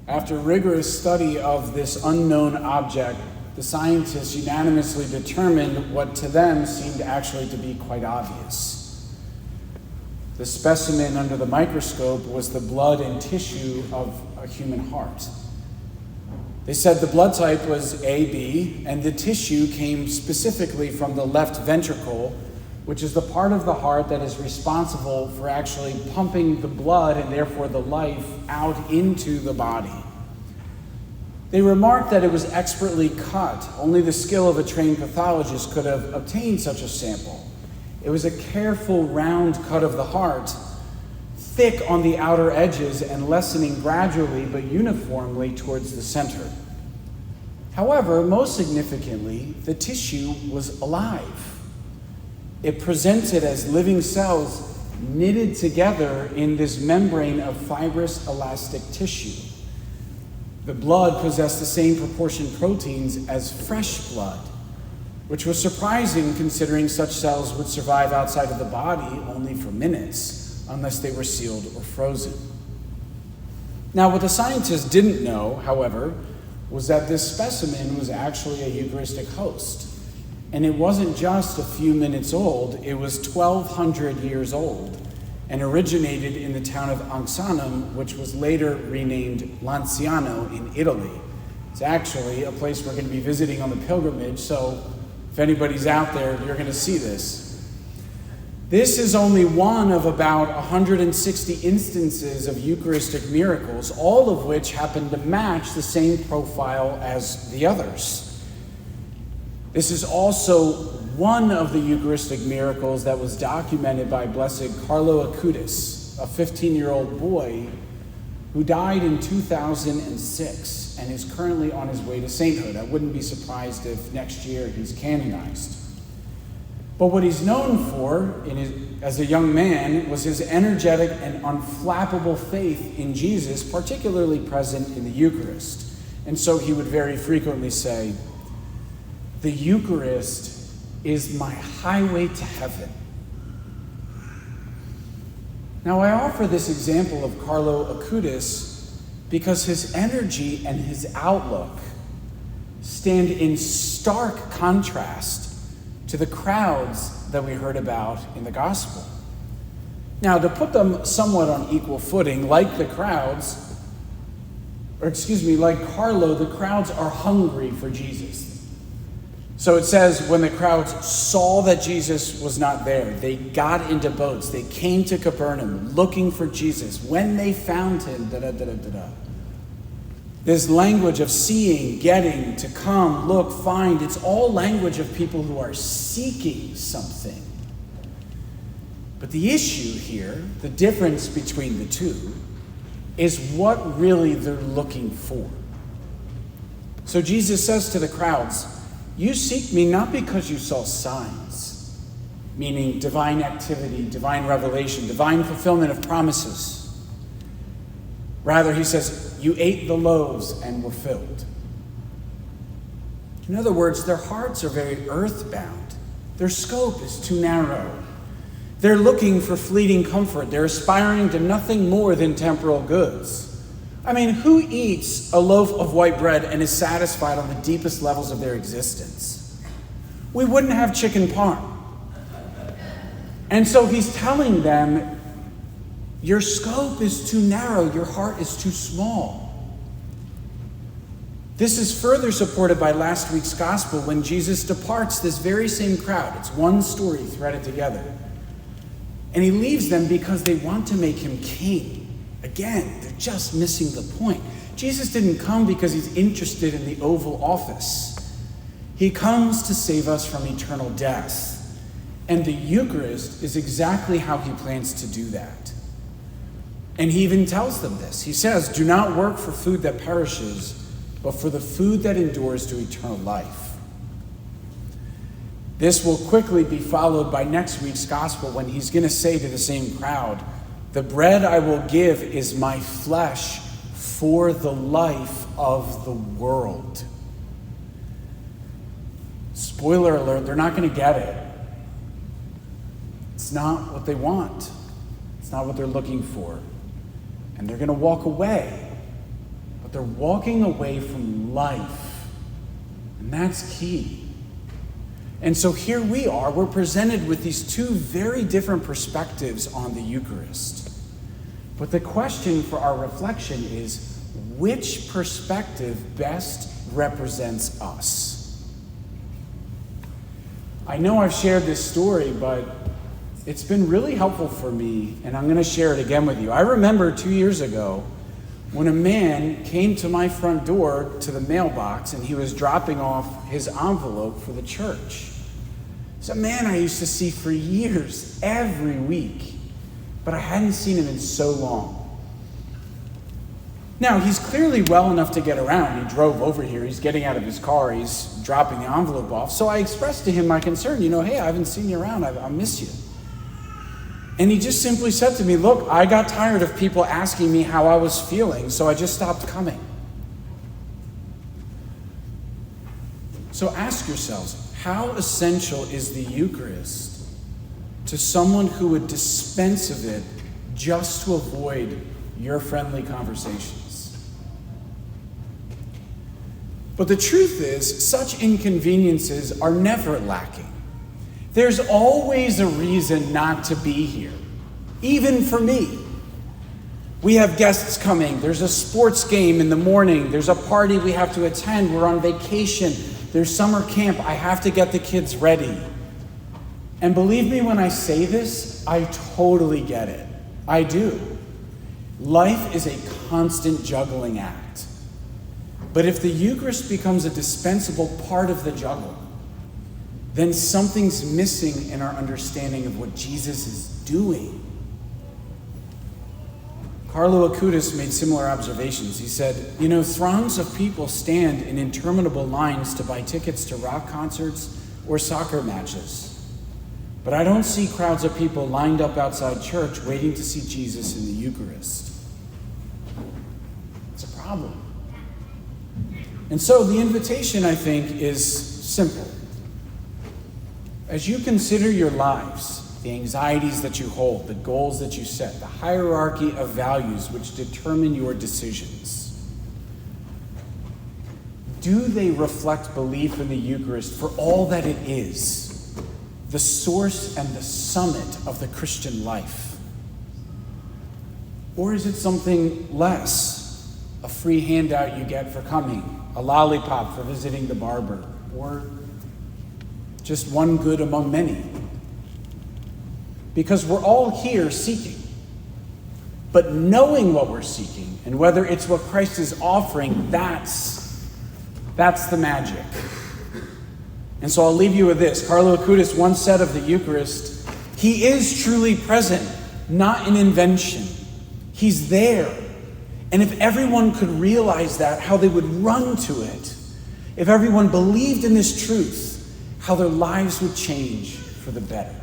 After rigorous study of this unknown object, the scientists unanimously determined what to them seemed actually to be quite obvious. The specimen under the microscope was the blood and tissue of a human heart. They said the blood type was AB, and the tissue came specifically from the left ventricle, which is the part of the heart that is responsible for actually pumping the blood and therefore the life out into the body. They remarked that it was expertly cut. Only the skill of a trained pathologist could have obtained such a sample. It was a careful round cut of the heart, thick on the outer edges and lessening gradually but uniformly towards the center. However, most significantly, the tissue was alive. It presented as living cells knitted together in this membrane of fibrous elastic tissue. The blood possessed the same proportion proteins as fresh blood, which was surprising considering such cells would survive outside of the body only for minutes unless they were sealed or frozen. Now, what the scientists didn't know, however, was that this specimen was actually a Eucharistic host. And it wasn't just a few minutes old, it was 1,200 years old and originated in the town of Anxanum, which was later renamed Lanciano in Italy. It's actually a place we're going to be visiting on the pilgrimage, so if anybody's out there, you're going to see this. This is only one of about 160 instances of Eucharistic miracles, all of which happen to match the same profile as the others. This is also one of the Eucharistic miracles that was documented by Blessed Carlo Acutis, a 15-year-old boy who died in 2006 and is currently on his way to sainthood. I wouldn't be surprised if next year he's canonized. But what he's known for as a young man was his energetic and unflappable faith in Jesus, particularly present in the Eucharist. And so he would very frequently say, "The Eucharist is my highway to heaven." Now, I offer this example of Carlo Acutis because his energy and his outlook stand in stark contrast to the crowds that we heard about in the gospel. Now, to put them somewhat on equal footing, like Carlo, the crowds are hungry for Jesus. So it says, when the crowds saw that Jesus was not there, they got into boats. They came to Capernaum looking for Jesus. When they found him, This language of seeing, getting, to come, look, find, it's all language of people who are seeking something. But the issue here, the difference between the two, is what really they're looking for. So Jesus says to the crowds, "You seek me not because you saw signs," meaning divine activity, divine revelation, divine fulfillment of promises. Rather, he says, you ate the loaves and were filled. In other words, their hearts are very earthbound. Their scope is too narrow. They're looking for fleeting comfort. They're aspiring to nothing more than temporal goods. I mean, who eats a loaf of white bread and is satisfied on the deepest levels of their existence? We wouldn't have chicken parm. And so he's telling them, your scope is too narrow, your heart is too small. This is further supported by last week's gospel when Jesus departs this very same crowd. It's one story threaded together. And he leaves them because they want to make him king. Again, they're just missing the point. Jesus didn't come because he's interested in the Oval Office. He comes to save us from eternal death. And the Eucharist is exactly how he plans to do that. And he even tells them this. He says, "Do not work for food that perishes, but for the food that endures to eternal life." This will quickly be followed by next week's gospel when he's going to say to the same crowd, "The bread I will give is my flesh for the life of the world." Spoiler alert, they're not going to get it. It's not what they want. It's not what they're looking for. And they're going to walk away. But They're walking away from life. And that's key. And so here we are. We're presented with these two very different perspectives on the Eucharist. But the question for our reflection is, which perspective best represents us? I know I've shared this story, but it's been really helpful for me, and I'm going to share it again with you. I remember 2 years ago when a man came to my front door to the mailbox, and he was dropping off his envelope for the church. It's a man I used to see for years, every week, but I hadn't seen him in so long. Now, he's clearly well enough to get around. He drove over here. He's getting out of his car. He's dropping the envelope off. So I expressed to him my concern. Hey, I haven't seen you around. I miss you. And he just simply said to me, look, I got tired of people asking me how I was feeling, so I just stopped coming. So ask yourselves, how essential is the Eucharist to someone who would dispense of it just to avoid your friendly conversations? But the truth is, such inconveniences are never lacking. There's always a reason not to be here, even for me. We have guests coming. There's a sports game in the morning. There's a party we have to attend. We're on vacation. There's summer camp. I have to get the kids ready. And believe me when I say this, I totally get it. I do. Life is a constant juggling act. But if the Eucharist becomes a dispensable part of the juggle, then something's missing in our understanding of what Jesus is doing. Carlo Acutis made similar observations. He said, throngs of people stand in interminable lines to buy tickets to rock concerts or soccer matches. But I don't see crowds of people lined up outside church waiting to see Jesus in the Eucharist. It's a problem. And so the invitation, I think, is simple. As you consider your lives, the anxieties that you hold, the goals that you set, the hierarchy of values which determine your decisions, do they reflect belief in the Eucharist for all that it is, the source and the summit of the Christian life? Or is it something less, a free handout you get for coming, a lollipop for visiting the barber, or just one good among many? Because we're all here seeking. But knowing what we're seeking and whether it's what Christ is offering, that's the magic. And so I'll leave you with this. Carlo Acutis once said of the Eucharist, he is truly present, not an invention. He's there. And if everyone could realize that, how they would run to it. If everyone believed in this truth, how their lives would change for the better.